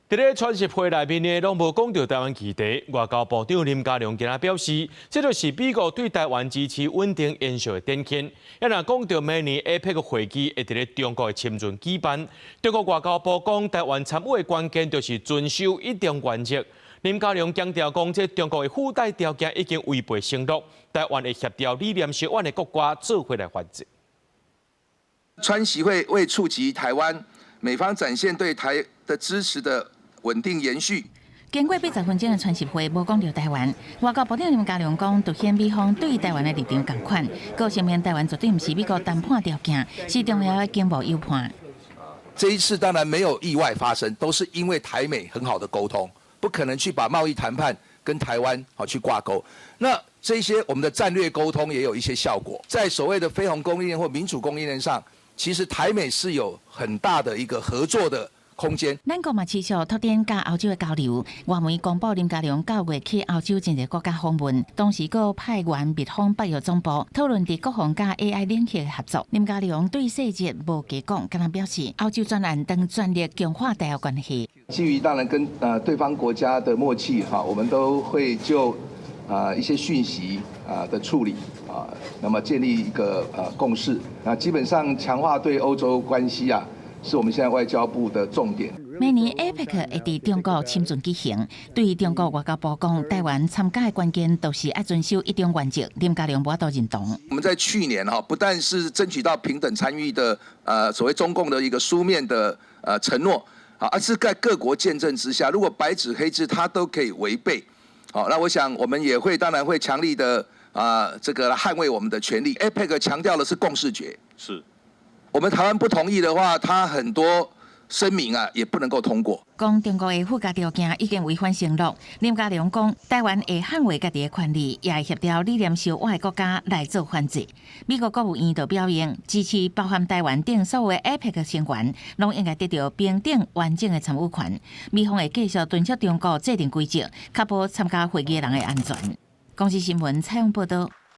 伫咧传习会内面呢，拢无讲到台湾议题。外交部长林佳龙今仔表示，这就是美国对台湾支持稳定延续的典型。也若讲到明年 APEC 会议会伫咧中国的深圳举办，中国外交部讲，台湾参与的关键就是遵守一中原则。林佳龙强调讲，这中国的附带条件已经违背承诺，台湾会协调理念相远的国家做回来反制。川习会为触及台湾，美方展现对台的支持的稳定延续。经过80分钟的传习会，无讲到台湾。外交部长林佳龙讲，凸显美方对台湾的立场同款，佮承认台湾绝对不是美国谈判条件，是重要的经贸优判。这一次当然没有意外发生，都是因为台美很好的沟通，不可能去把贸易谈判跟台湾去挂钩。那这些我们的战略沟通也有一些效果，在所谓的非红供应链或民主供应链上，其实台美是有很大的一个合作的空间。咱国嘛持续拓展甲欧洲的交流。外媒公布林佳龙9月去欧洲真侪国家访问，当时佫派员密访北约总部，讨论伫国防甲 AI 领域的合作。林佳龙对细节无加讲，敢若表示欧洲专案等全力强化台湾关系。基于当然跟对方国家的默契我们都会就一些讯息的处理那么建立一个共识。基本上强化对欧洲关系是我们现在外交部的重点。明年 APEC 会伫中国深圳举行，对于中国外交部讲，台湾参加的关键都是要遵守一中原则。林佳龙无都认同。我们在去年不但是争取到平等参与的所谓中共的一个书面的承诺而是在各国见证之下，如果白纸黑字它都可以违背，那我想我们也会当然会强力的这个捍卫我们的权利。APEC 强调的是共识决，是我们台湾不同意的话，它很多声明也不能够通过。讲中国的附加条件已经违反承诺，林佳龙讲，台湾会捍卫家己的权利，也会协调理念相远的国家来做反制。美国国务院就表明，支持包含台湾等所有的 APEC 成员，拢应该得到平等完整的参与权。美方会继续敦促中国制定规则，确保参加会议的人的安全。公司新闻采访报道。